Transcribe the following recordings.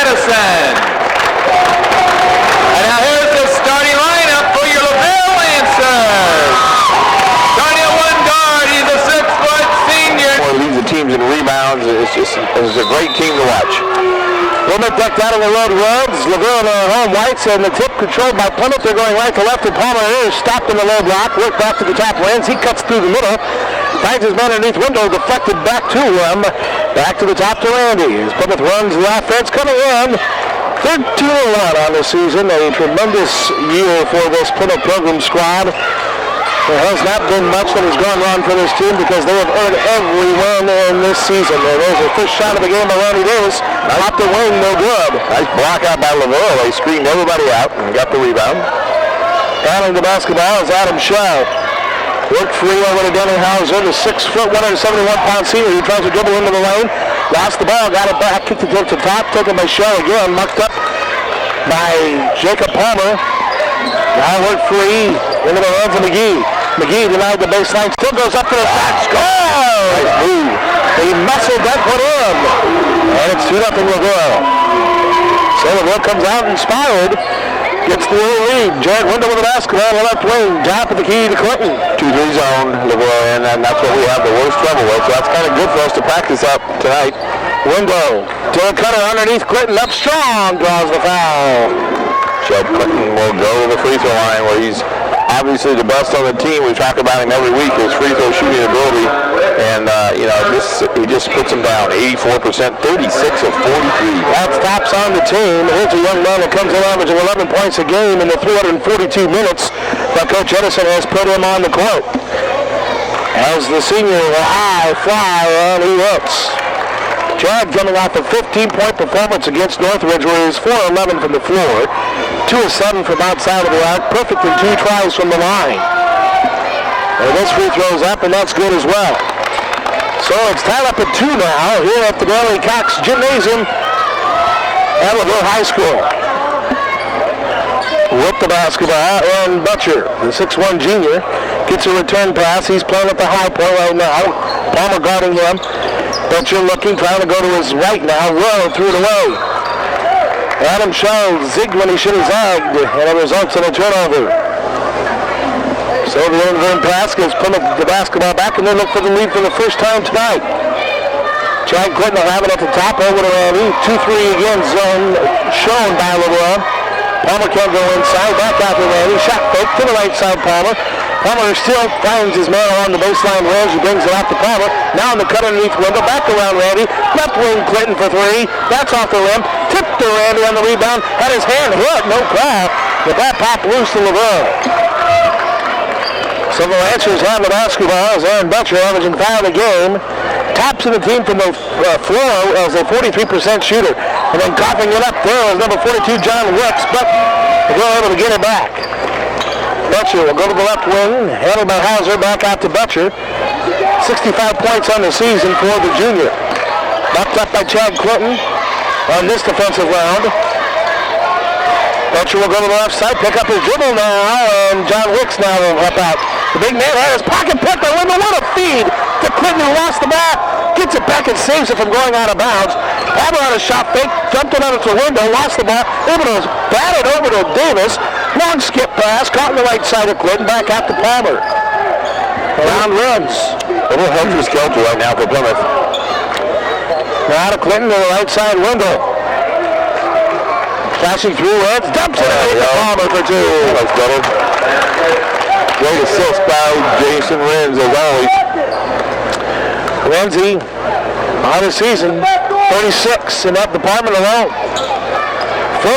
Edison. And now here's the starting lineup for your LaVille Lancers. Starting at one guard, he's a 6-foot senior. Leads the teams in rebounds. It's a great team to watch. Plymouth decked out on the road roads. LaVille in their home whites, and the tip controlled by Plymouth. They're going right to left, and Palmer is stopped in the low block. Worked back to the top lanes. He cuts through the middle. Finds his man underneath window, deflected back to him. Back to the top to Randy. As Plymouth runs the offense, coming in 13-1 on the season. A tremendous year for this Plymouth program squad. There has not been much that has gone wrong for this team because they have earned every win in this season. There's the first shot of the game by Randy Davis. Popped the wing, no good. Nice block out by LaVille. They screened everybody out and got the rebound. Handling the basketball is Adam Shaw. Worked free over to Denny Hauser, the 6-foot, 171-pound senior. He tries to dribble into the lane. Lost the ball, got it back, kicked it to the top, taken by Shaw again, mucked up by Jacob Palmer. Now worked free into the hands of McGee. McGee denied the baseline, still goes up to the top, scores! Nice move. He muscled that one in. And it's 2-0 LaVille. So LaVille comes out inspired. Gets the early lead. Jared Wendell with the basketball on the left wing. Top of the key to Clinton. 2-3 zone, LaVille, and that's what we have the worst trouble with. So that's kind of good for us to practice up tonight. Wendell to a cutter underneath Clinton. Up strong. Draws the foul. Chad Clinton will go to the free throw line where he's obviously the best on the team. We talk about him every week, his free throw shooting ability. And, he just puts him down. 84%, 36 of 43. That stops on the team. Here's a young man that comes in averaging 11 points a game in the 342 minutes that Coach Edison has put him on the court. As the senior will high fly, and he hits. Chad coming off a 15-point performance against Northridge, where he's 4-11 from the floor, 2 of 7 from outside of the arc, perfectly 2 tries from the line. And this free throw's up, and that's good as well. So it's tied up at 2 now here at the Bailey Cox Gymnasium at LaVille High School. With the basketball, and Butcher, the 6'1 junior, gets a return pass. He's playing at the high point right now. Palmer guarding him. Butcher looking, trying to go to his right now. Rowe threw it away. Adam Shaw zigged when he should have zagged, and it results in a turnover. So the in-zone pass gives Plymouth the basketball back, and they look for the lead for the first time tonight. Chad Clinton will have it at the top over to Randy. 2-3 again zone shown by LaVille. Palmer can't go inside, back out to Randy. Shot fake to the right side, Palmer. Palmer still finds his man along the baseline rails. He brings it out to Palmer. Now in the cut underneath window. Back around Randy. Left wing Clinton for 3. That's off the rim. Tipped to Randy on the rebound. Had his hand hit. No foul. But that popped loose to LaVille. So the Lancers have the basketball as Aaron Butcher averaging 5 a game. Tops of the team from the floor as a 43% shooter. And then coughing it up there is number 42, John Wicks. But they're able to get it back. Butcher will go to the left wing, handled by Hauser, back out to Butcher. 65 points on the season for the junior. Knocked up by Chad Clinton on this defensive round. Butcher will go to the left side, pick up his dribble now, and John Wicks now will help out. The big man had his pocket picked by Wendell. What a feed to Clinton, who lost the bat. Gets it back and saves it from going out of bounds. Palmer on a shot fake, jumped it out of the window, lost the ball, able to bat it over to Davis. Long skip pass, caught on the right side of Clinton, back out to Palmer. Around runs. A little helter-skelter right now for Plymouth. Now to Clinton to the right side window. Flashing through heads, dumps it to Palmer for 2. That's better. Great assist by Jason Renz as always. Renzi on the season, 36 in that department alone.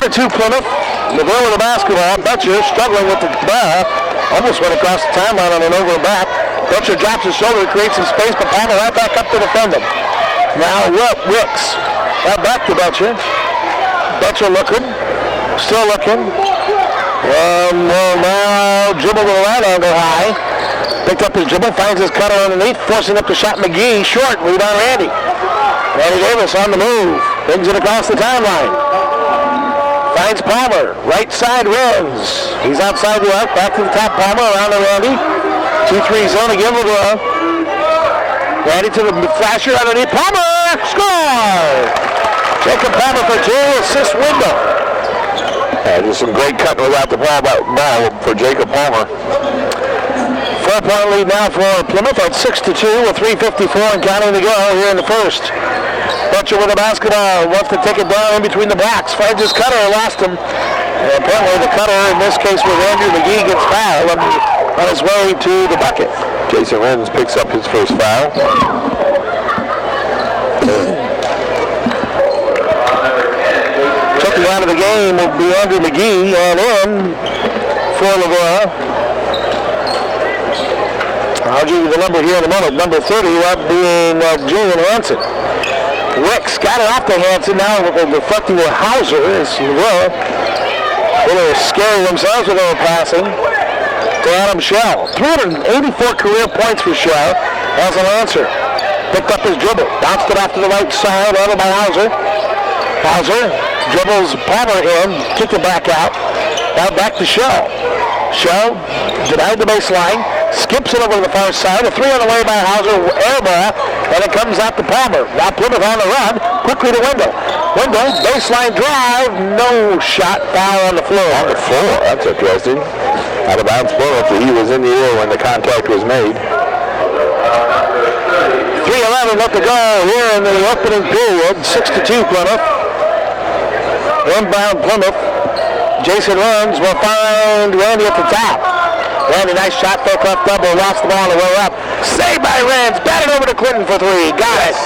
4-2 Plymouth. LaVille with the basketball. Butcher struggling with the ball. Almost went across the timeline on an over and back. Butcher drops his shoulder to create some space, but Palmer right back up to defend him. Now Wicks. Right back to Butcher. Butcher looking. Still looking. Now dribble to the right angle high. Picked up his dribble, finds his cutter underneath, forcing up the shot. McGee short, rebound Randy. Randy Davis on the move. Brings it across the timeline. Finds Palmer, right side Renz. He's outside the arc, back to the top, Palmer around to Randy. 2-3 zone again with Randy to the flasher underneath, Palmer, score! Jacob Palmer for 2, assist Wendell. Just some great cutting without the ball for Jacob Palmer. 4-point lead now for Plymouth at 6-2 with 3:54 and counting to go here in the first. Butcher with the basketball, wants to take it down in between the blocks. Finds his cutter, lost him. And apparently the cutter, in this case with Andrew McGee, gets fouled on his way to the bucket. Jason Renz picks up his first foul. Took him out of the game will be Andrew McGee, and in for LaVille. I'll give you the number here in a moment. Number 30, that being Julian Hansen. Wicks got it off to Hansen, now deflecting with Hauser. It's LaVille. They're scaring themselves when they were passing to Adam Shell. 384 career points for Shell as an answer. Picked up his dribble, bounced it off to the right side, handled by Hauser. Hauser dribbles Palmer in, kicked it back out. Now back to Shell. Shell denied the baseline, skips it over to the far side. A 3 on the way by Hauser, air ball, and it comes out to Palmer. Now Plymouth on the run, quickly to Wendell. Wendell, baseline drive, no shot, foul on the floor. On the floor, that's interesting. Out of bounds Plymouth, he was in the air when the contact was made. 3:11 left to go here in the opening period. 6-2 Plymouth. Inbound Plymouth. Jason Runs will find Randy at the top. Randy, nice shot, fake left double, lost the ball on the way up. Saved by Renz, batted over to Clinton for 3. Got it.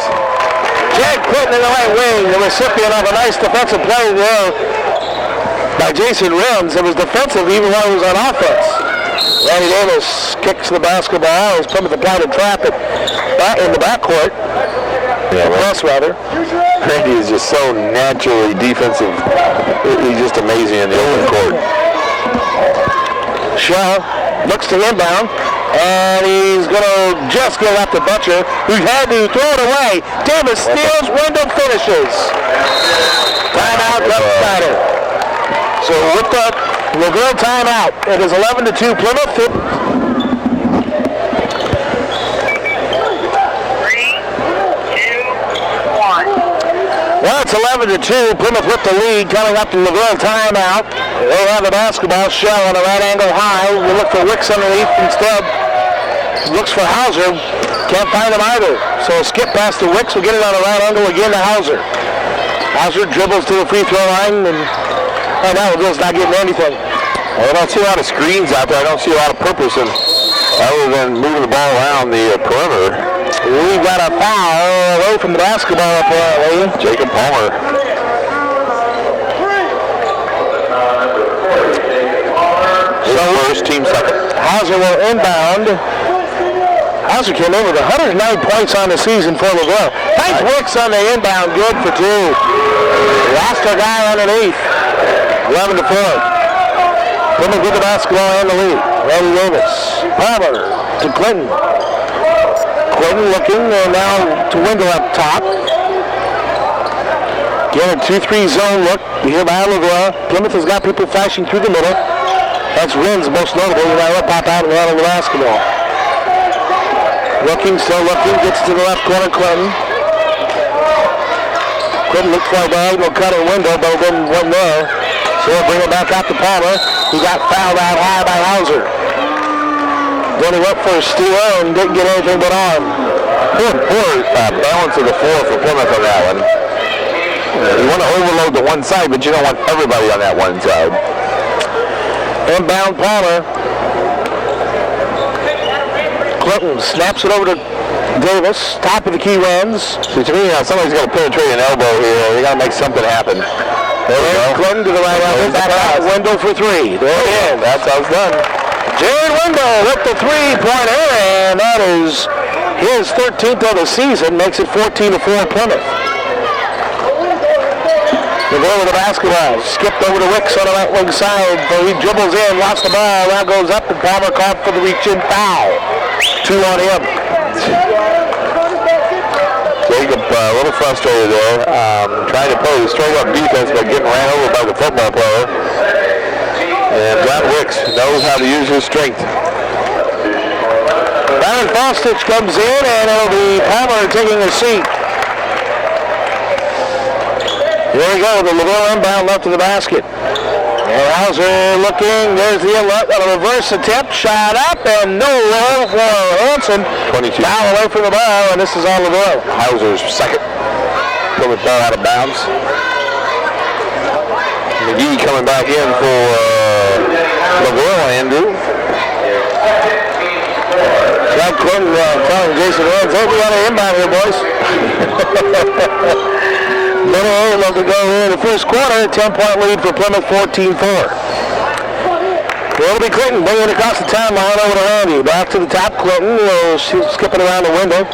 Jed Clinton in the right wing, the recipient of a nice defensive play there by Jason Renz. It was defensive even while he was on offense. Randy Davis kicks the basketball as Plymouth applied to trap it in the backcourt. Yeah, press rather. Randy is just so naturally defensive. He's just amazing in the open court. Shaw looks to inbound, and he's going to just get up to Butcher, who had to throw it away. Davis steals, Wendell finishes. Timeout, left Snyder. So with that LaVille timeout, it is 11-2 Plymouth. Well, it's 11-2. Plymouth with the lead coming up to LaVille timeout. They have the basketball. Shell on a right angle high. We look for Wicks underneath instead. Looks for Hauser. Can't find him either. So a skip pass to Wicks. Will get it on a right angle again to Hauser. Hauser dribbles to the free throw line, and now LaVille's not getting anything. Well, I don't see a lot of screens out there. I don't see a lot of purpose in other than moving the ball around the perimeter. We got a foul away from the basketball apparently. Jacob Palmer. So first, team second. Hauser will inbound. Hauser came over with 109 points on the season for LaVille. Finds Wicks on the inbound, good for 2. Lost our guy underneath. 11-4. Plymouth with the basketball and the lead. Randy Davis. Palmer to Clinton. Clinton looking, and now to Wendell up top. Get a 2-3 zone look here by LaVille. Plymouth has got people flashing through the middle. That's Renz most notable. Now he'll pop out and run on the basketball. Looking, still looking, gets to the left corner, Clinton. Clinton looks for a diagonal cut at Wendell, but it wasn't there. So he'll bring it back out to Palmer, who got fouled out high by Hauser. Then he went for a steal and didn't get anything but arm. Poor balance of the floor for Plymouth on that one. You want to overload the one side, but you don't want everybody on that one side. Inbound Palmer. Clinton snaps it over to Davis. Top of the key runs. So to me, somebody's got to penetrate an elbow here. They got to make something happen. There we go. Clinton to the right elbow. Back out. Wendell for 3. There it is. That's how it's done. Jared Wendell with the 3-pointer, and that is his 13th of the season, makes it 14-4 Plymouth. LaVille with the basketball, skipped over to Wicks on the right wing side, but he dribbles in, lost the ball, now goes up, and Palmer called for the reach-in foul. 2 on him. Jacob a little frustrated there, trying to play straight-up defense, but getting ran over by the football player. And John Wicks knows how to use his strength. Byron Fostich comes in, and it'll be Palmer taking a seat. Here we go, the LaVille inbound left of the basket. And Hauser looking, there's the reverse attempt, shot up, and no roll for Hanson. 22. Foul away from the ball, and this is all LaVille. Hauser's second. Plymouth ball out of bounds. McGee coming back in for LaVille, Andrew. John Clinton telling Jason Rhodes, hey, we got an inbound here, boys. Little to go here in the first quarter, 10-point lead for Plymouth, 14-4. It'll be Clinton bringing it across the timeline over to Randy. Back to the top, Clinton, skipping around the window.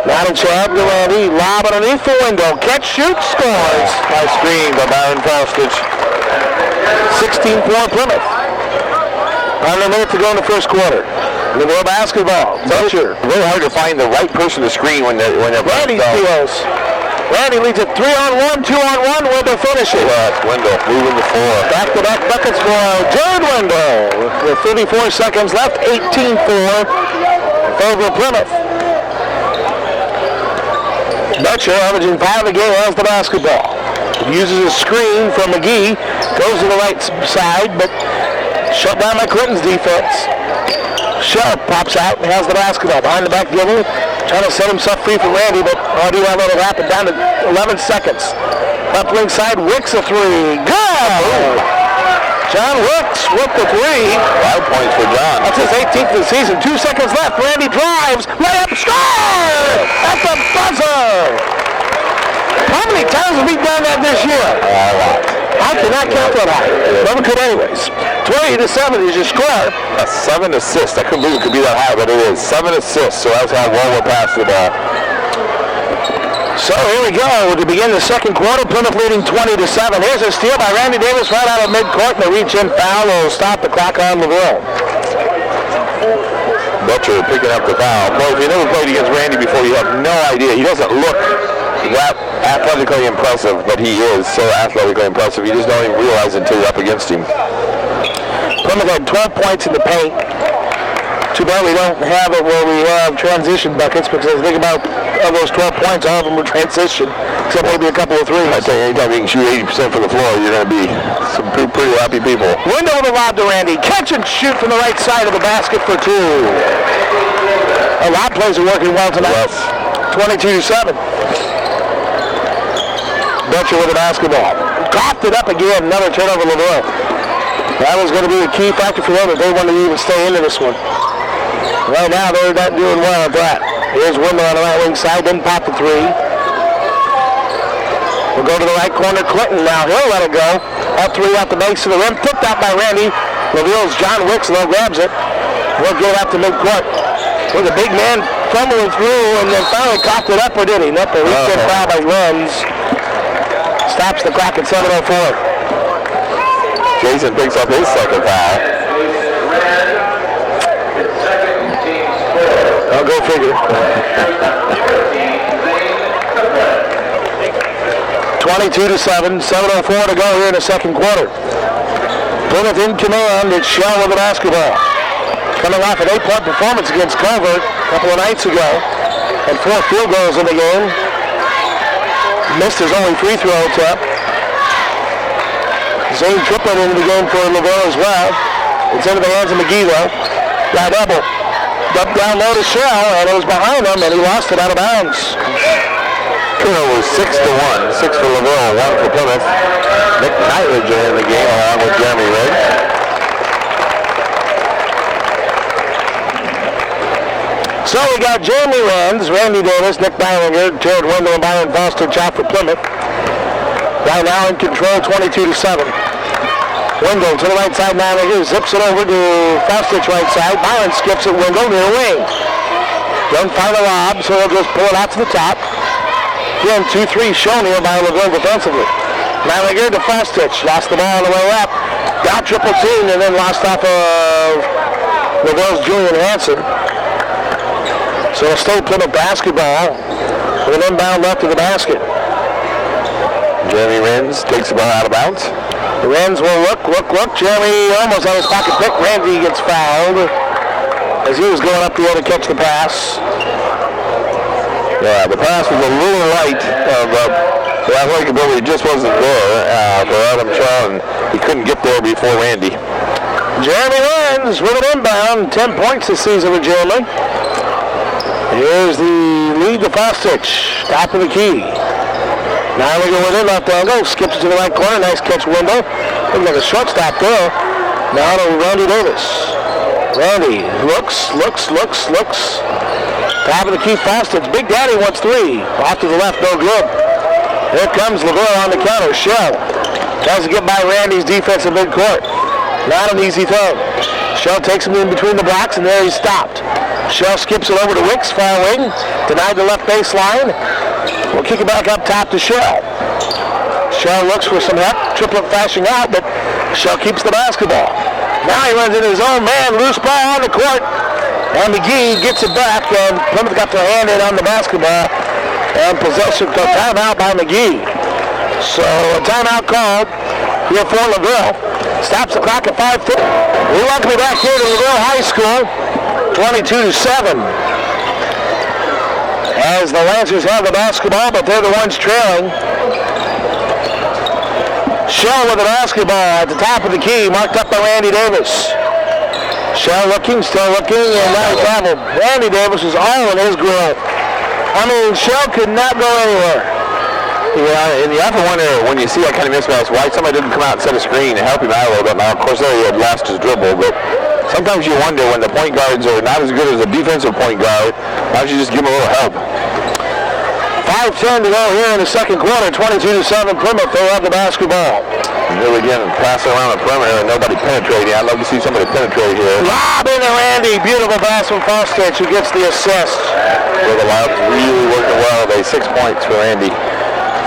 Now to Chad to Randy, lob underneath the window. Catch, shoot, scores. Nice screen by Byron Faustich. 16-4 Plymouth. Under a minute to go in the first quarter. LaVille basketball. Butcher. Very hard to find the right person to screen when they're Randy steals. Randy leads it 3-on-1, 2-on-1. Wendell finishes. Wendell moving the floor. Back-to-back buckets for Jared Wendell. With 34 seconds left, 18-4 over Plymouth. Butcher, averaging 5 a game, has the basketball. Uses a screen from McGee. Goes to the right side, but shut down by Clinton's defense. Sharp pops out and has the basketball. Behind the back dribble, trying to set himself free from Randy, but do that little rapid down to 11 seconds. Up link side, Wicks a three. Good! John Wicks with the three. 5 points for John. That's his 18th of the season. 2 seconds left. Randy drives. Layup, score! At the buzzer! How many times have we done that this year? A lot. I cannot count that high. Never could anyways. 20-7 is your score. 7 assists. I couldn't believe it could be that high, but it is. 7 assists, so that's how well we're passing the ball. So here we go to begin the second quarter. Plymouth leading 20-7. Here's a steal by Randy Davis right out of midcourt, and the reach-in foul will stop the clock on LaVille. Butcher picking up the foul. Well, if you never played against Randy before, you have no idea. He doesn't look that athletically impressive, but he is so athletically impressive. You just don't even realize it until you're up against him. Plymouth had 12 points in the paint. Too bad we don't have it where we have transition buckets, because think about of those 12 points, all of them were transition, except maybe a couple of threes. I think anytime you can shoot 80% from the floor, you're going to be some pretty happy people. Window of the lob to Randy. Catch and shoot from the right side of the basket for two. A lot of plays are working well tonight. Yes. 22-7. Butcher with the basketball. Coughed it up again. Another turnover, LaVille. That was going to be a key factor for them if they wanted to even stay into this one. Right now, they're not doing well at that. Here's Wendell on the right wing side. Didn't pop the three. We'll go to the right corner. Clinton now. He'll let it go. Up three out the base of the rim. Tipped out by Randy. LaVille's John Wicks, though, grabs it. We'll get up to midcourt. With a big man fumbling through and then finally coughed it up, or did he? Nope, a weekend foul by Runs. Stops the clock at 7:04. Jason picks up his second foul. I'll go figure. 22-7, 7:04 to go here in the second quarter. Plymouth in command. It's Shell with the basketball. Coming off an 8-point performance against Covert a couple of nights ago, and 4 field goals in the game. Missed his only free throw attempt. Zane triplet into the game for LaVille as well. It's into the hands of McGee though. Got double. Up down low to Shell, and it was behind him, and he lost it out of bounds. Turnover 6-1. 6 for LaVille, 1 for Plymouth. Nick Knightledge in the game along with Jeremy Riggs. So we got Jeremy Renz, Randy Davis, Nick Beilinger, Jared Wendell, and Byron Foster chop for Plymouth. Right now in control, 22-7. Wendell to the right side, Beilinger zips it over to Foster right side. Byron skips it, Wendell near wing. Don't find a lob, so he'll just pull it out to the top. Again, 2-3 shown here by LaVille defensively. Beilinger to Foster, lost the ball on the way up. Got triple team and then lost off of LaVille's Julian Hansen. So it'll stay Plymouth basketball with an inbound left of the basket. Jeremy Renz takes the ball out of bounds. Renz will look. Jeremy almost on his pocket pick. Randy gets fouled as he was going up the air to catch the pass. Yeah, the pass was a little light of The athletic ability just wasn't there for Adam Shaw, and he couldn't get there before Randy. Jeremy Lenz with an inbound. 10 points this season with Jeremy. Here's the lead to Fostich. Top of the key. Now we go with it, left angle. Skips it to the right corner. Nice catch, window. Looks like a shortstop there. Now to Randy Davis. Randy looks. Top of the key, Fostich. Big Daddy wants three. Off to the left, no good. Here comes LaVille on the counter. Shell tries to get by Randy's defensive midcourt. Not an easy thing. Shell takes him in between the blocks, and there he's stopped. Shell skips it over to Wicks, far wing. Denied the left baseline. We'll kick it back up top to Shell. Shell looks for some help. Triplet flashing out, but Shell keeps the basketball. Now he runs into his own man. Loose ball on the court. And McGee gets it back, and Plymouth got their hand in on the basketball. And possession, timeout by McGee. So a timeout called here for LaVille. Stops the clock at 5:50. We welcome you back here to LaVille High School. 22-7. As the Lancers have the basketball, but they're the ones trailing. Shell with the basketball at the top of the key, marked up by Randy Davis. Shell looking, still looking, and now he's traveled. Randy Davis is all in his grill. I mean, Shell could not go anywhere. Yeah, and you have to wonder when you see that kind of mismatch why somebody didn't come out and set a screen and help him out a little bit. Now, of course, there he had lost his dribble, but sometimes you wonder when the point guards are not as good as a defensive point guard, why don't you just give him a little help? 5:10 to go here in the second quarter. 22-7 Plymouth. They have the basketball. And here again, passing around the perimeter and nobody penetrating. I'd love to see somebody penetrate here. Lob into Randy. Beautiful pass from Fostich, who gets the assist. Well, the lob's really working well. They 6 points for Randy.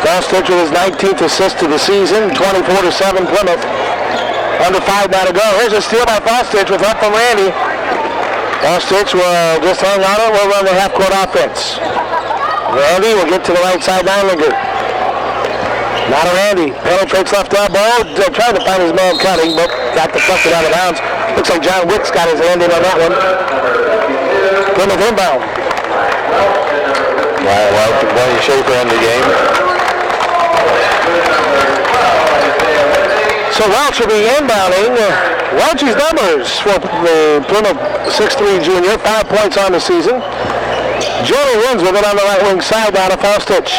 Fostich with his 19th assist of the season. 24-7 Plymouth. Under 5 now to go. Here's a steal by Fostich with help from Randy. Fostich will just hang on it. We'll run the half-court offense. Randy will get to the right side, Neinlinger. Not a Randy. Penetrates left elbow. Trying to find his man cutting, but got deflected out of bounds. Looks like John Wicks got his hand in on that one. Plymouth inbound. Well, Blaine Schaefer in the game. So Welch will be inbounding. Welch's numbers for the Plymouth 6'3 junior. 5 points on the season. Jordan wins with it on the right wing side down to Fostich.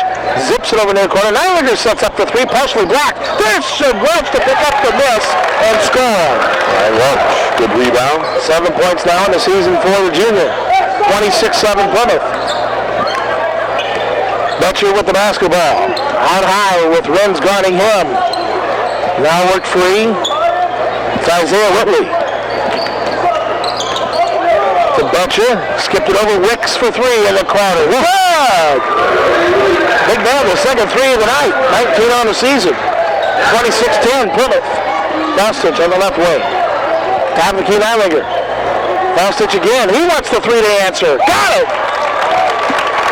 Zips it over near corner. Neinlinger sets up the three, partially blocked. There's Welch to pick up the miss and score. All right, Welch, good rebound. 7 points now in the season for the junior. 26-7 Plymouth. Butcher with the basketball. On high with Renz guarding him. Now worked free. It's Isaiah Whitley. To Butcher. Skipped it over Wicks for three in the corner. Good! Big man, the second three of the night. 19 on the season. 26-10 Plymouth. Fostich on the left wing. Top of the key, Neinlinger. Fostich again. He wants the three to answer. Got it!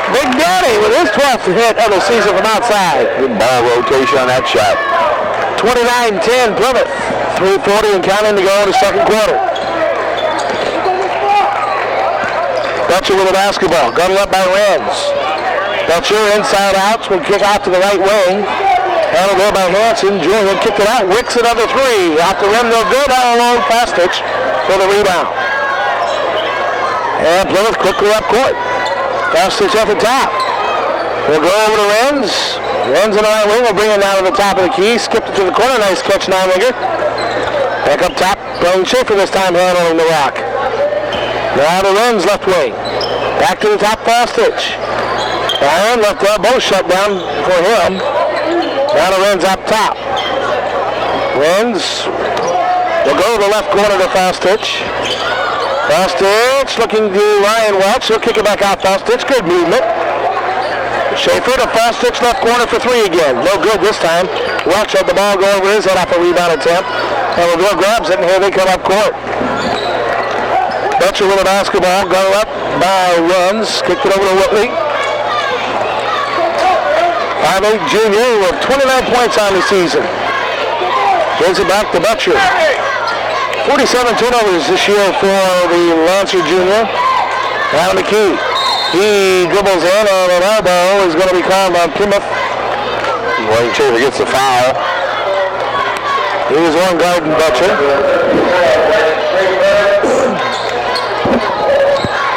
Big Daddy with his 12th hit of the season from outside. Good ball rotation on that shot. 29-10 Plymouth. 3:40 and counting to go in the second quarter. Butcher with the basketball. Gunned up by Renz. Butcher inside outs will kick out to the right wing. Handled there by Hanson. Julian kicked it out. Wicks another three. Off the rim, no good. All alone, Fostich for the rebound. And Plymouth quickly up court. Fostich at the top. We'll go over to Renz. Renz in the right wing will bring it down to the top of the key. Skipped it to the corner. Nice catch, Neinlinger. Back up top. Blaine Schaefer this time handling the rock. Now to Renz left wing. Back to the top, Fostich. Byron left elbow shut down for him. Now to Renz up top. Renz will go to the left corner to Fostich. Fostich looking to Ryan Welch. He'll kick it back out, Fostich. Good movement. Schaefer to Fostich left corner for three again. No good this time. Welch had the ball go over his head off a rebound attempt. And LaVille grabs it, and here they come up court. Butcher with the basketball. Got it up by Renz. Kicked it over to Whitley. 5'8 junior with 29 points on the season. Gives it back to Butcher. 47 turnovers this year for the Lancer junior. Down the key. He dribbles in, and an elbow is going to be called on Plymouth. Wayne Chafer gets the foul. He was on guard and Butcher.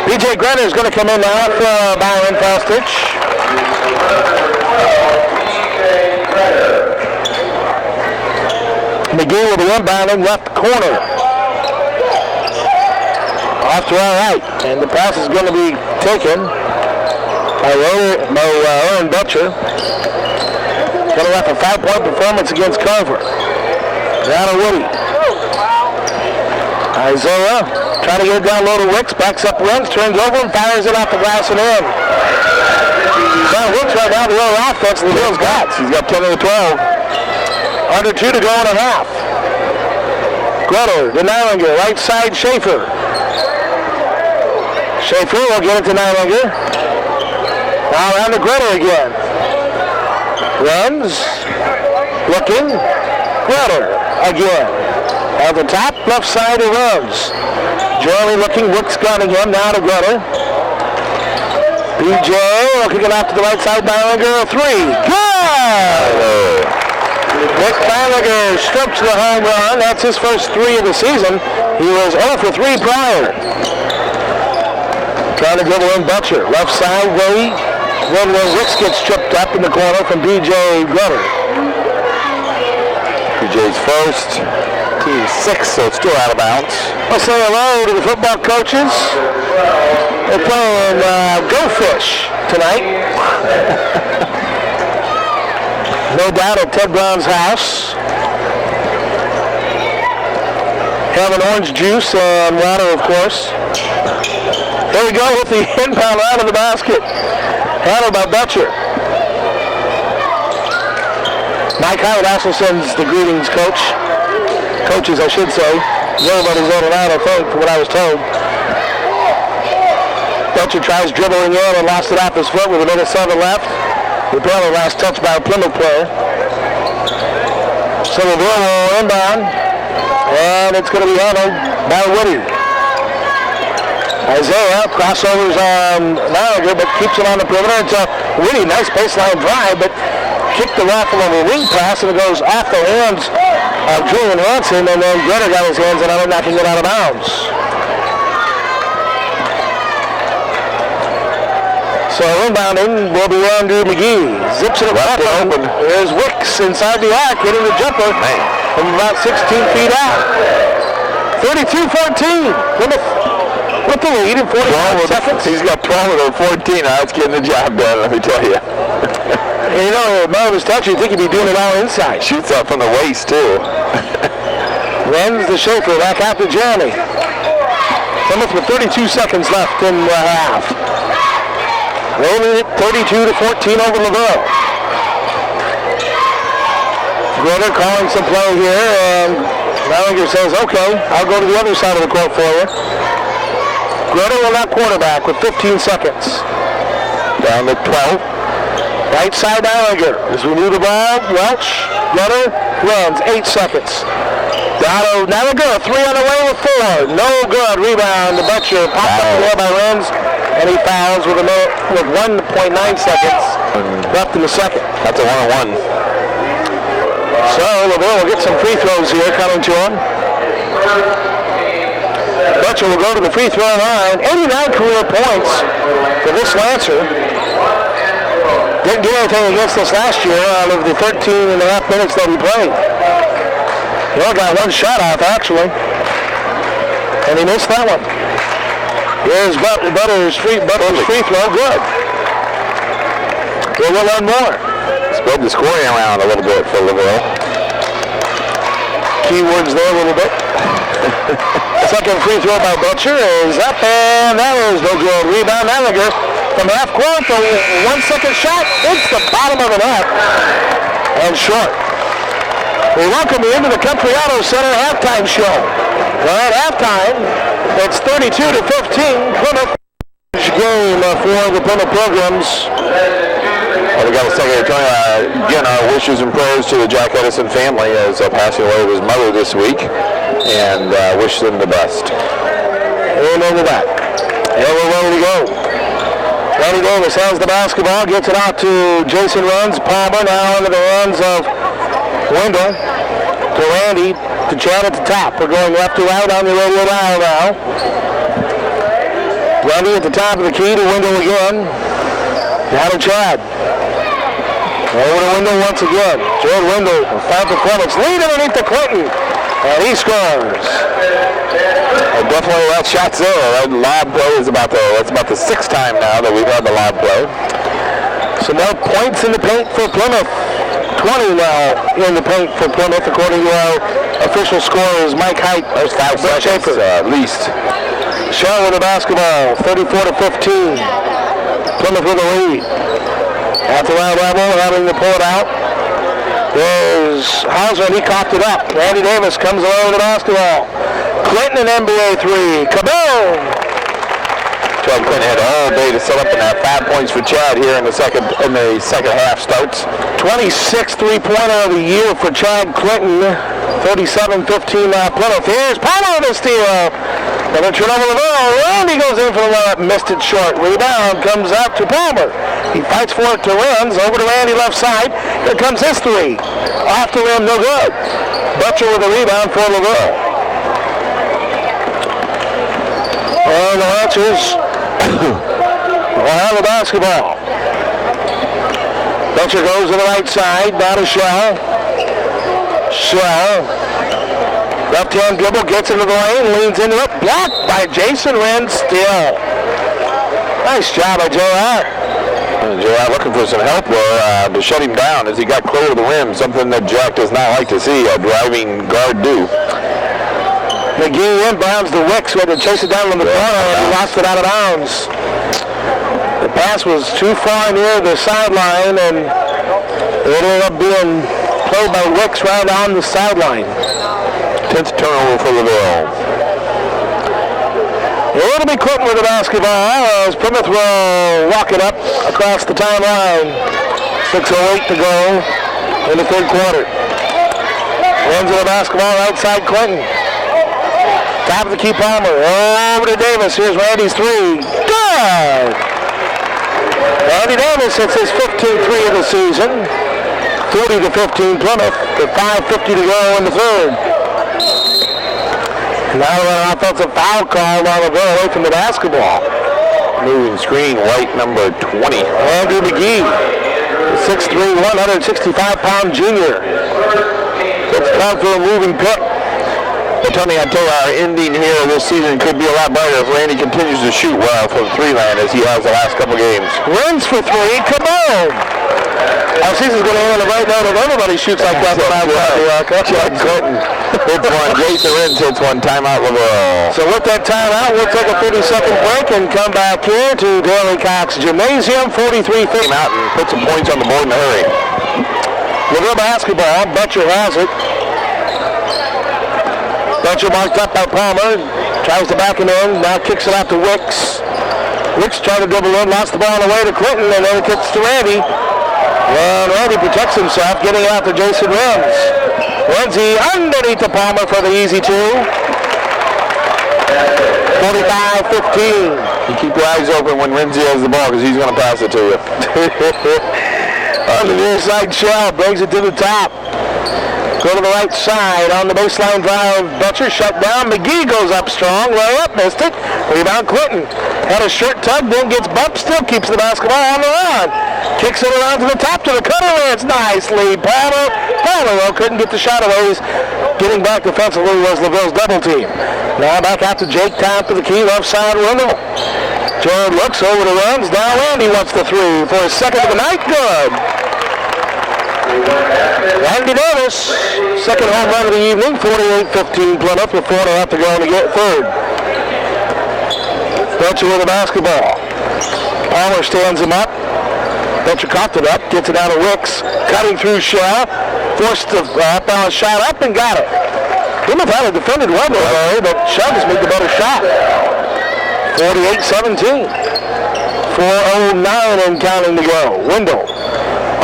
B.J. Grenner is going to come in now for Byron Fastich. McGee will be inbounding left corner. Off to our right. And the pass is going to be taken by Owen Butcher. Going to have a 5-point performance against Carver. Down to Woody. Isaiah trying to get it down low to Wicks. Backs up, runs, turns over, and fires it off the glass and in. Wicks right now, the other offense LaVille's got. He's got 10 of the 12. Under 2 to go and a half. Grutter to Nylinger. Right side, Schaefer. Schaefer will get it to Nylinger. Now around to Grutter again. Runs. Looking. Grutter again. At the top, left side, he runs. Jeremy looking, Wicks gunning him. Now to Grutter. BJ looking it out to the right side. Nylinger, 3. Good! Nick Nylinger strips the home run. That's his first 3 of the season. He was 0 for 3 prior. Trying to dribble in Butcher. Left side, Wade. When Wicks gets stripped up in the corner from BJ Grutter. BJ's first. Team 6, so it's still out of bounds. I'll say hello to the football coaches. They're playing Go Fish tonight. No doubt at Ted Brown's house. Having orange juice and water, of course. There we go with the inbound out of the basket. Handled by Butcher. Mike Howard also sends the greetings, coach. Coaches, I should say. Everybody's on and out, I think, from what I was told. Butcher tries dribbling in and lost it off his foot with a minute 7 left. Probably last touch by a Plymouth player. So LaVille will inbound, and it's going to be handled by Woody. Isaiah crossovers on Nylinger, but keeps it on the perimeter. It's a Woody, nice baseline drive, but kicked the raffle of a wing pass, and it goes off the hands of Julian Hansen, and then Grutter got his hands on it, knocking it out of bounds. So inbounding will be Andrew McGee. Zips it up open. There's Wicks inside the arc, hitting the jumper from about 16 feet out. 32-14. Plymouth with the lead in 45 seconds. He's got 12 of the 14. That's getting the job done, let me tell you. And you know, Mo was touching, you think he'd be doing it all inside. Shoots up from the waist, too. Runs the Schaefer back out to Jeremy. Plymouth with 32 seconds left in the half. Rolling it 32-14 over LaVille. Grutter calling some play here, and Nylinger says, okay, I'll go to the other side of the court for you. Grutter will not quarterback with 15 seconds. Down to 12. Right side Nylinger. As we move the ball, Welch, Grutter runs 8 seconds. Down to Nylinger, 3 on the way with 4. No good. Rebound to Butcher. Popped up there by Renz. And he fouls with 1.9 seconds left in the second. That's a 1-on-1. So LaVille will get some free throws here coming to him. Butcher will go to the free throw line. 89 career points for this Lancer. Didn't do anything against us last year out of the 13 and a half minutes that he played. He only got 1 shot off, actually. And he missed that one. Here's Butter's free throw, good. We'll learn more. Spread the scoring around a little bit for LaVille. Keywords there a little bit. Second free throw by Butcher is up, and that is no good. Rebound, Nylinger from half court for 1 second shot. It's the bottom of the net. And short. We welcome you into the Country Auto Center halftime show. Well, at halftime, it's 32-15. Plymouth game for the Plymouth Pilgrims. Well, we got a second here. Again, our wishes and prayers to the Jack Edison family as passing away of his mother this week, and wish them the best. Amen to that. And we're ready to go. Randy Davis has the basketball, gets it out to Jason Runs. Palmer now into the hands of Wendell. To Randy, to Chad at the top. We're going left to right on the radio dial now. Randy at the top of the key to Wendell again. Now to Chad. Over to Wendell once again. Jared Wendell, 5 performance. Lead underneath to Clinton. And he scores. Definitely that shot's there. That lob play is about the sixth time now that we've had the lob play. So now points in the paint for Plymouth. 20 now in the paint for Plymouth, according to our official scorers, Mike Height. There's 5 seconds at least. Shaw with the basketball, 34-15. Plymouth with the lead. At the right level, having to pull it out. There's Hauser, and he coughed it up. Randy Davis comes along with the basketball. Clinton, an NBA three. Kaboom! Chad Clinton had all day to set up in that. 5 points for Chad here in the second half starts. 26th three-pointer of the year for Chad Clinton. 37-15 Plymouth. Here's Palmer with the steal. Another turnover LaVille. Randy goes in for the layup, missed it short. Rebound comes out to Palmer. He fights for it to Renz. Over to Randy left side. Here comes his three. Off the rim, no good. Butcher with a rebound for LaVille. And the Lancers will have the basketball. Butcher goes to the right side. Now to Shaw. Left-hand dribble, gets into the lane, leans into it, blocked by Jason Wren still. Nice job by J.R. J.R. looking for some help there to shut him down as he got close to the rim, something that Jack does not like to see a driving guard do. McGee inbounds the Wicks, who had to chase it down from the corner, and he lost it out of bounds. The pass was too far near the sideline, and it ended up being played by Wicks right on the sideline. 10th turnover for LaVille. It'll be Clinton with the basketball as Plymouth will walk it up across the timeline. 6:08 to go in the third quarter. Runs of the basketball right side Clinton. Top of the key Palmer. Over to Davis. Here's Randy's three. Good! Randy Davis hits his 15th three of the season. 40-15 Plymouth with 5:50 to go in the third. Now an offensive foul called on LaVille away from the basketball. Moving screen, white number 20. Andrew McGee, 6'3", 165-pound junior. It's called for a moving pick. But Tony, I tell you, our ending here this season could be a lot brighter if Randy continues to shoot well from three-land as he has the last couple games. Runs for three, kaboom! Our season's going to end on the right note if everybody shoots like that. Chad Clinton hits one, Jason Renz hits one, timeout LaVille. So with that timeout, we'll take a 30-second break and come back here to Daly Cox Gymnasium, 43-50. Came out and put some points on the board in a hurry. LaVille basketball, Butcher has it. Butcher marked up by Palmer, tries to back him in, now kicks it out to Wicks. Wicks trying to dribble in, lost the ball on the way to Clinton, and then it kicks to Randy. And Randy protects himself, getting out to Jason Renz. Renzi underneath the Palmer for the easy two. 45-15. You keep your eyes open when Renzi has the ball because he's going to pass it to you. On the near side, Shell brings it to the top. Go to the right side on the baseline drive. Butcher shut down. McGee goes up strong. Layup, missed it. Rebound Clinton. Had a shirt tug, then gets bumped. Still keeps the basketball on the run. Kicks it around to the top to the cutter. It's nice lead. Palmer though, couldn't get the shot away. He's getting back defensively was LaVille's double team. Now back out to Jake, top to the key, left side window. Jared looks over the runs. Now Randy wants the three for his second of the night. Good. Randy Davis, second home run of the evening, 48-15 Plymouth with 4.5 to go in the third. Butcher with the basketball. Palmer stands him up. Butcher cocked it up, gets it out of Wicks, cutting through Shaw, forced the shot up and got it. Plymouth had it defended well though, but Shaw just made the better shot. 48-17. 4:09 and counting to go. Wendell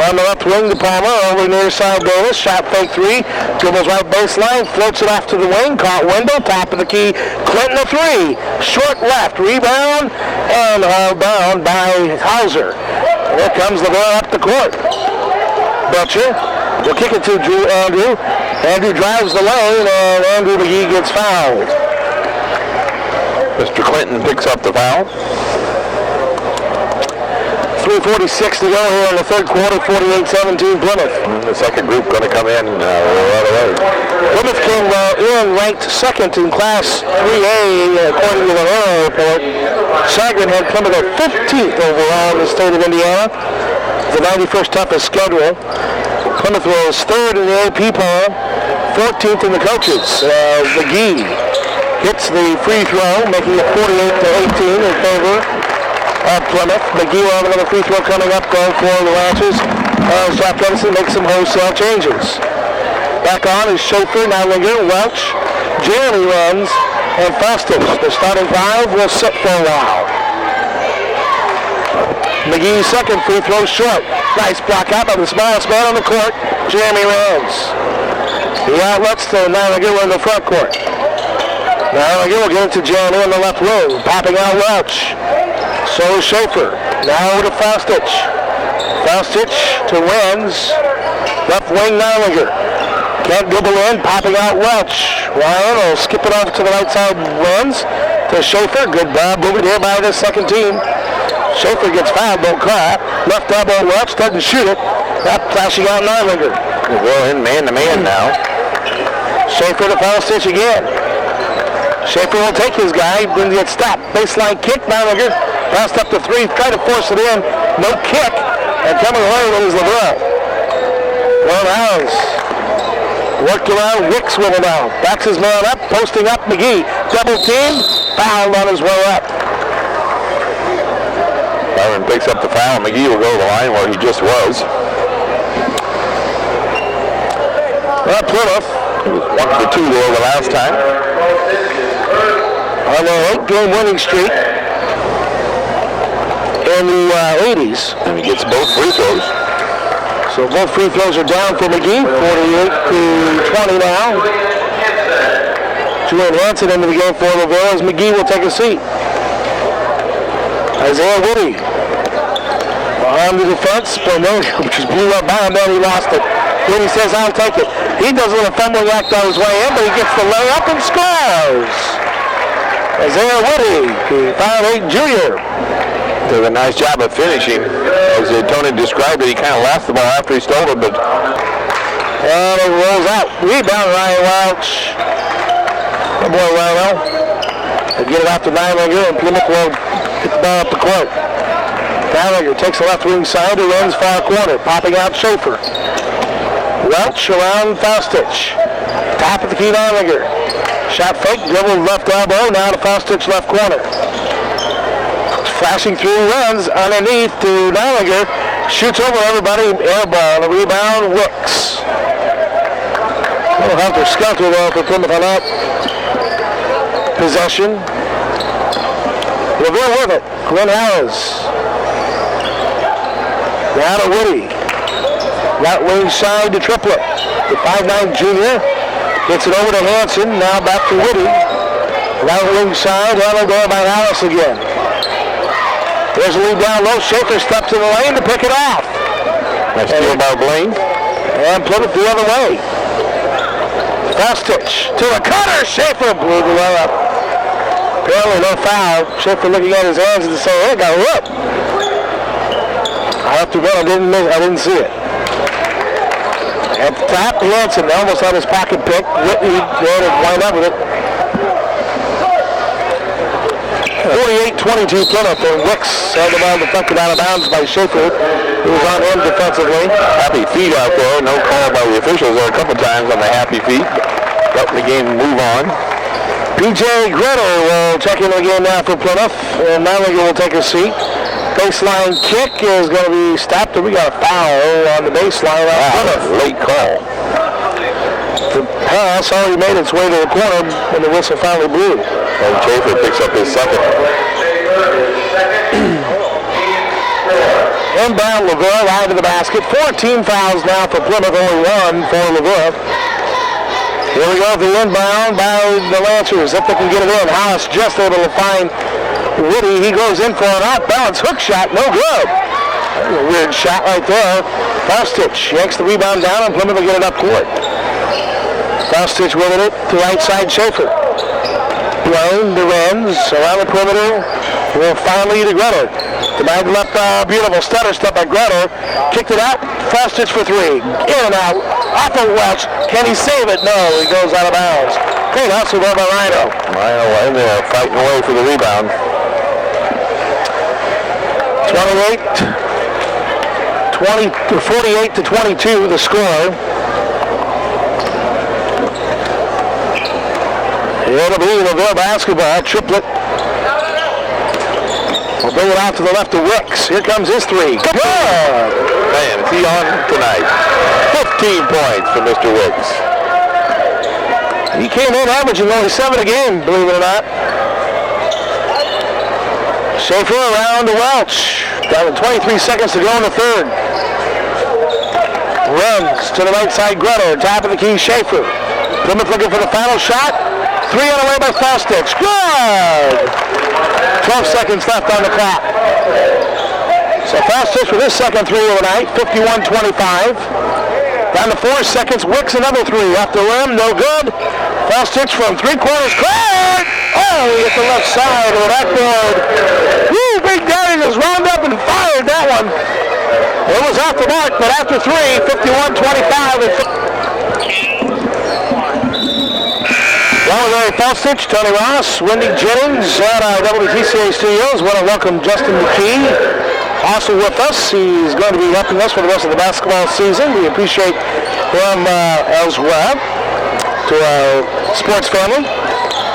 On the left wing to Palmer, over near side Davis, shot fake three, dribbles right baseline, floats it off to the wing, caught Wendell, top of the key, Clinton a three, short left, rebound, and hauled down by Hauser. And here comes LaVille up the court. Butcher will kick it to Andrew. Andrew drives the lane, and Andrew McGee gets fouled. Mr. Clinton picks up the foul. 3:46 to go here in the third quarter, 48-17 Plymouth. And the second group going to come in right away. Plymouth came in ranked second in Class 3A according to the Herald report. Sagarin had Plymouth at 15th overall in the state of Indiana, the 91st toughest schedule. Plymouth was third in the AP poll, 14th in the coaches. McGee hits the free throw, making it 48-18 in favor of Plymouth. McGee will have another free throw coming up though for the Lancers. Jack Edison makes some wholesale changes. Back on is Schaefer, Nidlinger, Welch, Jeremy runs, and Fosters. The starting five will sit for a while. McGee's second free throw short. Nice block out by the smallest man on the court, Jeremy runs. The outlets to Nidlinger in the front court. Nidlinger will get it to Jeremy in the left wing, popping out Welch. So is Schaefer. Now to Faustich. Faustich to Renz. Left wing Nidlinger. Can't dribble in, popping out Welch. Ryan will skip it over to the right side Renz. To Schaefer. Good ball movement here by the second team. Schaefer gets fouled, don't cry. Left elbow Welch, doesn't shoot it. Not flashing out Nidlinger. Well, in man-to-man now. Schaefer to Faustich again. Schaefer will take his guy, then gets stopped. Baseline kick, Nidlinger. Passed up to three, try to force it in. No kick. And coming away with is LaVille. House. Worked around, Wicks with him out. Backs his man up, posting up McGee. Double team, fouled on his way up. Byron picks up the foul. McGee will go to the line where he just was. Well, Plymouth. 1 for 2 there the last time. On their 8-game winning streak in the 80s. And he gets both free throws. So both free throws are down for McGee, 48-20 now. To enhance it into the game for LaVille as McGee will take a seat. Isaiah Whitty behind the defense, which was blew up by him, then he lost it. Whitty says, I'll take it. He does a little fumbling act on his way in, but he gets the layup and scores. Isaiah Whitty, the 5'8" junior. Does a nice job of finishing. As Tony described it, he kind of lost the ball after he stole it, but... And it rolls out. Rebound, Ryan Welch. Good boy, Ryan. They get it out to Nidlinger, and Plymouth will get the ball up the court. Nidlinger takes the left wing side to runs far corner, popping out Schaefer. Welch around Faustich. Top of the key, Nidlinger. Shot fake, dribble left elbow, now to Faustich left corner. Flashing through, runs underneath to Nidlinger. Shoots over everybody, air ball. The rebound, Wicks. A little helter-skelter though for Plymouth on that possession. LaVille with it. Glenn Harris. Now to Whitty. Right wing side to Triplett. The 5'9" junior gets it over to Hanson. Now back to Whitty. Right wing side, handled there by Harris again. There's a lead down low. Schaefer steps in the lane to pick it off. Nice steal by Blaine. And Plymouth the other way. Faustich to a cutter. Schaefer blew the way up. Apparently no foul. Schaefer looking at his hands and saying, hey, got whooped. I have to admit, I didn't see it. At the top, Hanson almost on his pocket pick. Whitney there to wind up with it. 48-22 Plymouth, and Wicks had the ball deflected out of bounds by Schaefer, who was on him defensively. Happy feet out there. No call by the officials there a couple times on the happy feet. Letting the game move on. P.J. Gretter will check in the game now for Plymouth, and Nidlinger will take a seat. Baseline kick is going to be stopped, and we got a foul on the baseline. Late call. The pass already made its way to the corner when the whistle finally blew. And Schaefer picks up his second. Inbound LaVille, right to the basket. 14 fouls now for Plymouth, only one for LaVille. Here we go, the inbound by the Lancers. If they can get it in, Hollis just able to find Woody. He goes in for an off-balance hook shot, no good. That's a weird shot right there. Faustich yanks the rebound down, and Plymouth will get it up court. Faustich with it to right side Schaefer. Blaine, the Wrens, around the perimeter. Will finally to Gretter. The back left, beautiful stutter step by Gretter. Kicked it out. Faustich for three. In and out. Off of Welch. Can he save it? No, he goes out of bounds. Great hustle there by Rhino. Rhino in there fighting away for the rebound. 48 to 22, the score. It'll be LaVille basketball, triplet. We'll bring it out to the left of Wicks. Here comes his three. Good! Man, is he on tonight? 15 points for Mr. Wicks. He came in averaging only 7 a game, believe it or not. Schaefer around to Welch. Down to 23 seconds to go in the third. Runs to the right side, Gretter. Top of the key, Schaefer. Plymouth looking for the final shot. 3 on the way by Faustich. Good! 12 seconds left on the clock. So Faustich with his second three of the night, 51-25. Down to 4 seconds, Wicks another three. Off the rim, no good. Faustich from 3/4 court. Oh, he hit the left side of the backboard. Woo, Big Daddy just wound up and fired that one. It was off the mark, but after three, 51-25. Larry Faustich, Tony Ross, Wendy Jennings at our WTCA studios. Want to welcome Justin McKee, also with us. He's going to be helping us for the rest of the basketball season. We appreciate him as well. To our sports family.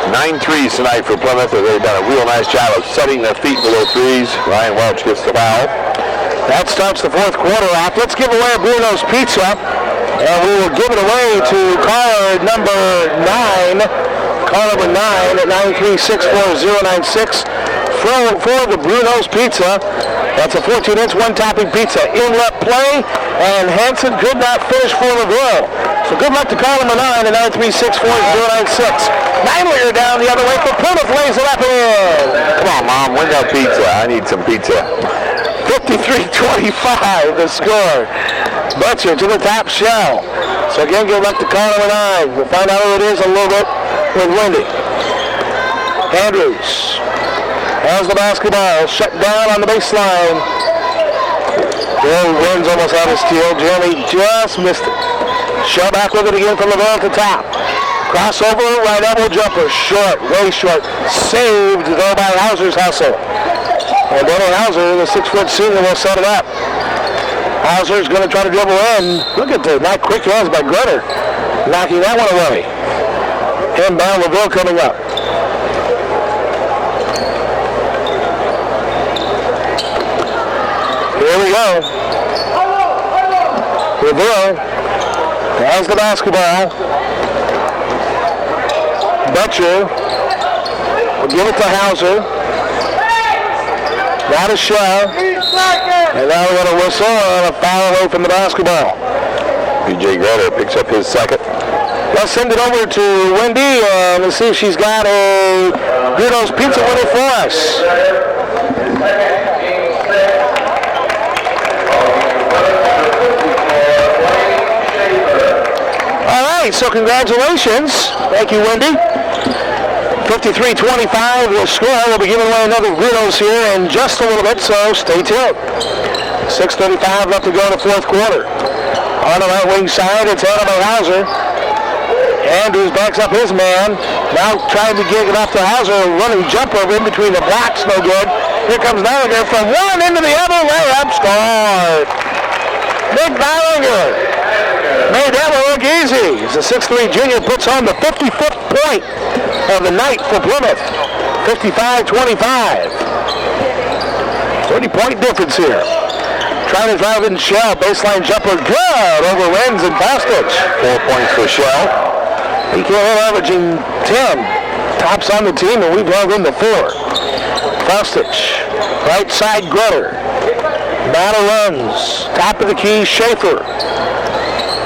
9 threes tonight for Plymouth. They've done a real nice job of setting their feet below threes. Ryan Welch gets the foul. That starts the fourth quarter off. Let's give away Bruno's Pizza. And we will give it away to caller number 9. Caller number 9 at 9364096 for the Bruno's Pizza. That's a 14-inch one-topping pizza. Inlet play, and Hanson could not finish for LaVille. So good luck to call number 9 at 9364096. Nine-layer down the other way, but Plymouth lays it up and in. Come on, Mom, win that pizza. I need some pizza. 53-25 the score. Butcher to the top shell. So again, good luck to call number 9. We'll find out who it is a little bit with Wendy. Andrews has the basketball. Shut down on the baseline. Bill wins almost out of steal. Jeremy just missed it. Shell back with it again from LaVille at the top. Crossover, right elbow jumper. Short, way short. Saved though by Hauser's hustle. And Donald Hauser, the 6-foot senior, will set it up. Hauser's going to try to dribble in. Look at the not quick hands by Gretter. Knocking that one away. Inbound LaVille coming up. Here we go. LaVille has the basketball. Butcher will give it to Hauser. Now to Shell. And now we're going to whistle and a foul away from the basketball. B.J. Gretter picks up his second. Let's send it over to Wendy and let's see if she's got a Bruno's Pizza winner for us. All right, so congratulations. Thank you, Wendy. 53-25 the score. We'll be giving away another Bruno's here in just a little bit, so stay tuned. 6:35 left to go in the fourth quarter. On the right wing side, it's Adam Hauser. Andrews backs up his man. Now trying to get it off to Hauser. Running jumper in between the blocks, no good. Here comes Ballinger from one into the other. Layup scored. Nick Ballinger made that one look easy. The 6'3" junior puts on the 55th point of the night for Plymouth. 55-25. 30-point difference here. Trying to drive in Shell. Baseline jumper good over Renz and Faustich. 4 points for Shell. He came in averaging 10. Tops on the team, and we've held him to 4. Faustich. Right side Gretter. Battle runs. Top of the key, Schaefer.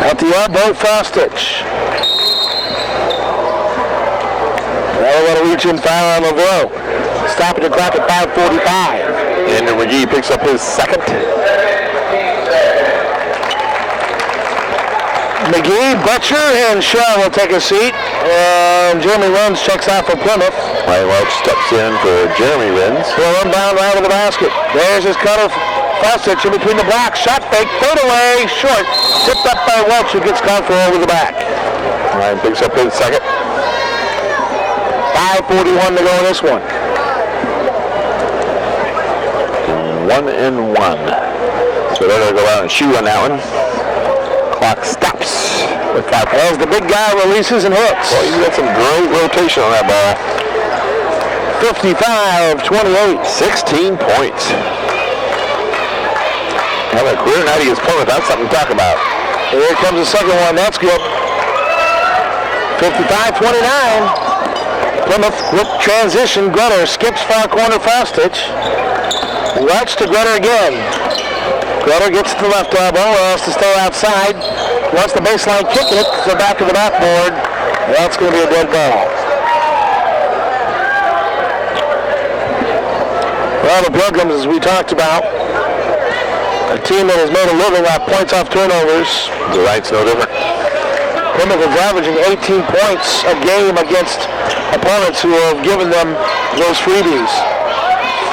At the elbow, Fostich. Now we're going to reach in foul on LaVille. Stopping the clock at 5:45. And McGee picks up his second. McGee, Butcher, and Shaw will take a seat. And Jeremy Renz checks out for Plymouth. Ryan Welch steps in for Jeremy Renz. He'll inbound right of the basket. There's his cutter. Fostich in between the blocks. Shot fake. Third away. Short. Tipped up by Welch, who gets called for over the back. Ryan picks up his second. 5:41 to go in this one. 1-1. So they're going to go out and shoot on that one. Clock stops. As the big guy releases and hooks. Well, he's got some great rotation on that ball. 55-28. 16 points. Have a career night against Plymouth. That's something to talk about. Here comes the second one. That's good. 55-29. Plymouth with transition. Grutter skips far corner Fostich. Welch to Grutter again. Grutter gets to the left elbow. Wants to stay outside. Wants the baseline kick it to the back of the backboard. That's going to be a dead ball. Well, the Pilgrims, as we talked about, a team that has made a living off points off turnovers. The right's no different. Plymouth is averaging 18 points a game against opponents who have given them those freebies.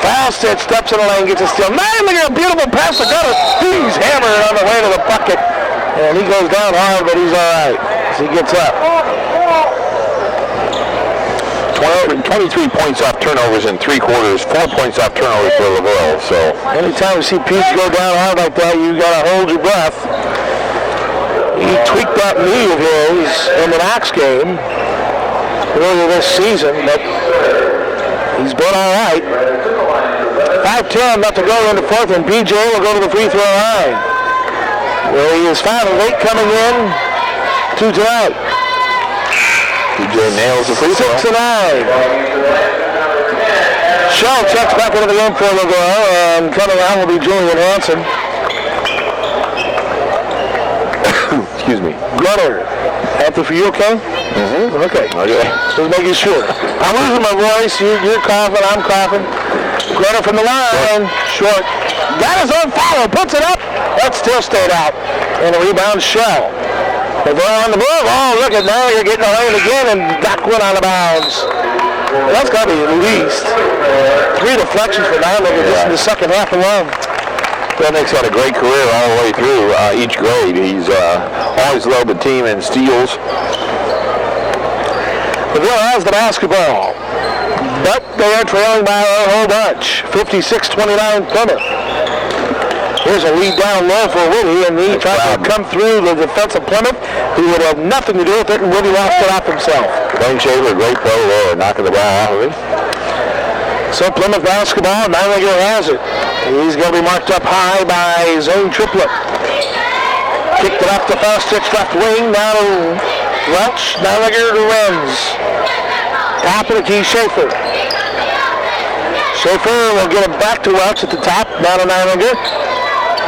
Fostich steps in the lane, gets a steal. Man, look at a beautiful pass to Gutter. He's hammering on the way to the bucket. And he goes down hard, but he's all right as he gets up. 23 points off turnovers in 3 quarters, 4 points off turnovers for LaVille. So anytime you see Pete go down hard like that, you gotta hold your breath. He tweaked that knee of his in the Knox game earlier this season, but he's been all right. 5:10 left to go into fourth, and BJ will go to the free throw line. Well, he is 5 of 8 coming in to tonight. BJ nails the free throw. 6 of 9. Shell checks back into the game for LaVille, and coming out will be Julian Hansen. Excuse me. Grutter. After for you, okay? Mm-hmm. Okay. Just making sure. I'm losing my voice. You're coughing. I'm coughing. Grutter from the line. Short. Got his own foul. Puts it up. That still stayed out. And a rebound, Shell. LaVille on the move. Oh, look at now. You're getting the lane again, and back one out of bounds. Well, that's got to be at least 3 deflections for Nineligger just in the second half alone. Bill Nick's had a great career all the way through each grade. He's always led the team in steals. LaVille has the basketball, but they are trailing by a whole bunch. 56-29 Plymouth. Here's a lead down low for Whitty, and he tried to come through the defense of Plymouth, who would have nothing to do with it, and Whitty lost it off himself. Blaine Shaver, great play there, knocking the ball off of him. So Plymouth basketball, Nineligger has it. He's going to be marked up high by zone triplet. Kicked it up to Fostich, left wing, now to Welch, Nineligger to Renz. Top of the key, Schaefer. Schaefer will get it back to Welch at the top, now to Nineligger.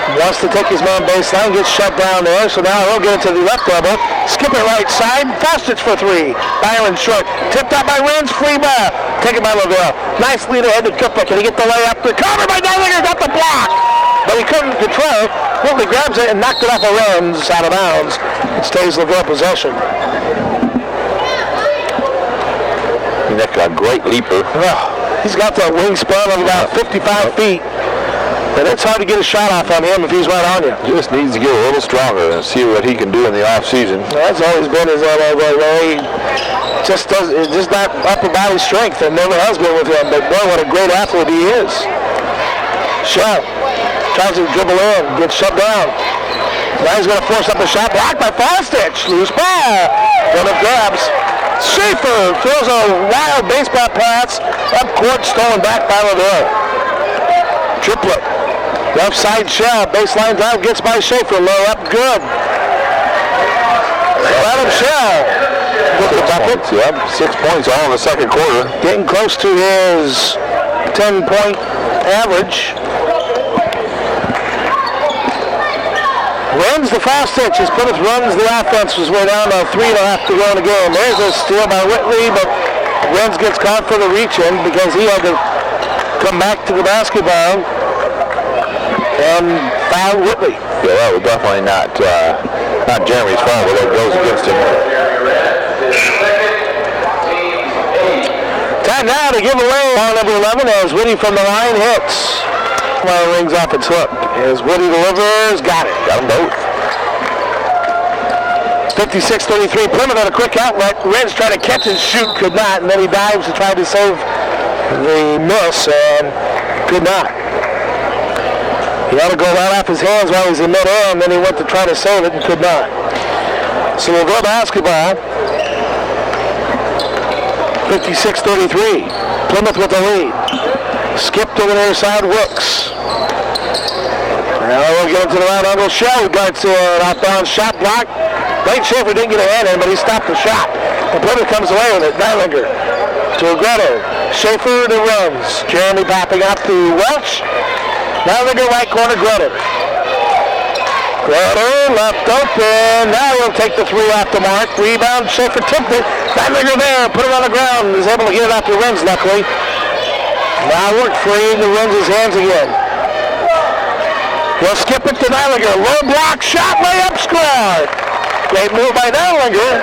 Wants to take his man baseline, gets shut down there, so now he'll get it to the left elbow. Skip it right side, Fostich for 3. Byron short, tipped out by Renz, free ball. Taken by LaVille. Nice lead ahead to Triplett. Can he get the layup? Recovered by Nineligger, got the block. But he couldn't control it. Quickly grabs it and knocked it off of Renz out of bounds. It stays LaVille possession. Nick, a great leaper. He's got that wingspan of about 55 feet. And it's hard to get a shot off on him if he's right on you. Just needs to get a little stronger and see what he can do in the offseason. That's always been his elbow. He just not upper body strength, and never has been with him. But boy, what a great athlete he is. Shot. Tries to dribble in, gets shut down. Now he's going to force up a shot, blocked by Fostich. Loose ball. Plymouth grabs. Schaefer throws a wild baseball pass up court, stolen back by LaVille. Triplet. Left side shot, baseline drive gets by Schaefer, low up, good. Adam Shell with the bucket. 6 points all in the second quarter. Getting close to his 10-point average. Wins the fast stitch as Plymouth runs the offense. Was way down to 3.5 to go in the game. There's a steal by Whitley, but Renz gets caught for the reach-in because he had to come back to the basketball and foul Whitley. Yeah, that was definitely not Jeremy's fault, but it goes against him. Time now to give away ball number 11 as Woody from the line hits. Well, rings off its hook. As Woody delivers, got it. Got them both. 56-33, Plymouth on a quick outlet. Renz tried to catch and shoot, could not, and then he dives to try to save the miss, and could not. He had to go right off his hands while he was in mid-air, and then he went to try to save it and could not. So we'll go basketball. 56-33, Plymouth with the lead. Skip to the near side, Wicks. Now we'll get into the right angle. Shell guards an outbound shot block. Blake Schaefer didn't get a hand in, but he stopped the shot. And Plymouth comes away with it. Nylinger to Gretter. Schaefer to Renz. Jeremy popping out to Welch. Nylinger right corner, Gretter. Gretter left open. Now he'll take the three off the mark. Rebound, Schaefer tipped it. Nylinger there, put it on the ground. Is able to get it out to Renz, luckily. Now work free into Renz's hands again. He'll skip it to Nylinger. Low block shot, layup, scored. Great move by Nylinger.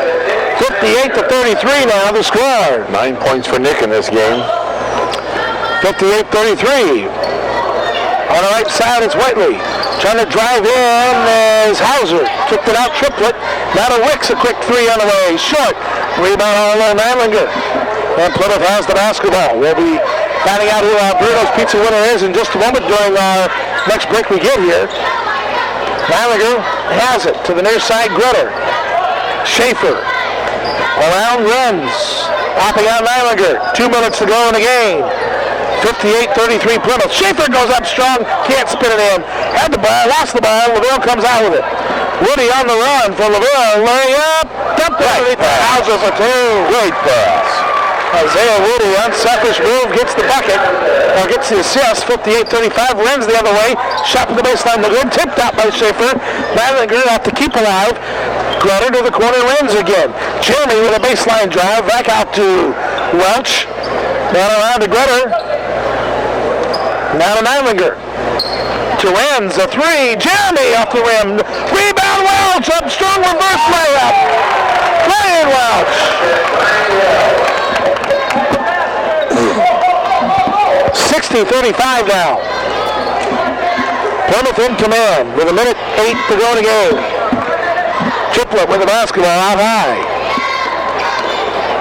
58-33 now, the score. 9 points for Nick in this game. 58-33. On the right side, it's Whiteley. Trying to drive in is Hauser. Kicked it out, triplet. Now to Wicks, a quick three on the way. Short. Rebound all alone, Nylinger. And Plymouth has the basketball. We'll be finding out who our Bruno's Pizza winner is in just a moment during our next break we get here. Nylinger has it to the near side, Gretter. Schaefer around Renz. Hopping out Nylinger. 2 minutes to go in the game. 58-33 Plymouth. Schaefer goes up strong. Can't spin it in. Had the ball, lost the ball. LaVille comes out with it. Woody on the run for LaVille. Layup. Dumped it underneath the Hauser for two. Great pass. Isaiah Woody, unselfish move, gets the bucket, or gets the assist, 58-35, Renz the other way, shot from the baseline, the good, tipped out by Schaefer, Nylinger have to keep alive, Gretter to the corner, Renz again, Jeremy with a baseline drive, back out to Welch, down around to Gretter, now to Nylinger, to Renz, a three, Jeremy off the rim, rebound Welch, up strong reverse layup, Ryan Welch. 60-35 now. Plymouth in command with 1:08 to go in the game. Triplett with the basketball out high.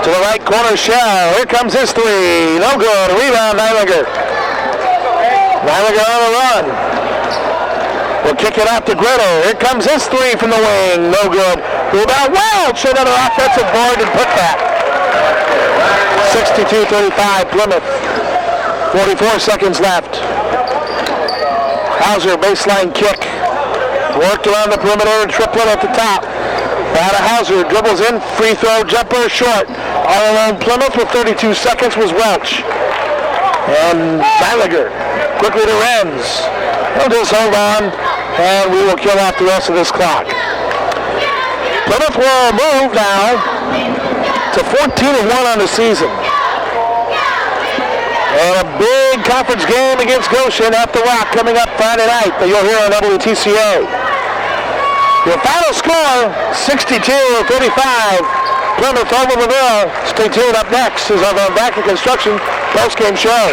To the right corner, Shell. Here comes his three. No good. Rebound, Nylinger. Nylinger on the run. Will kick it out to Gretter. Here comes his three from the wing. No good. Rebound, Welch. Another offensive board and put back. 62-35 Plymouth. 44 seconds left. Hauser, baseline kick. Worked around the perimeter, triplet at the top. Out of Hauser, dribbles in, free throw, jumper, short. All alone Plymouth with 32 seconds was Welch. And Nylinger, quickly to Renz. He'll just hold on, and we will kill off the rest of this clock. Plymouth will move now to 14-1 on the season. And a big conference game against Goshen at the Rock coming up Friday night that you'll hear on WTCA. Your final score, 62-35. Plymouth over LaVille. Stay tuned. Up next is our Van Construction post-game show.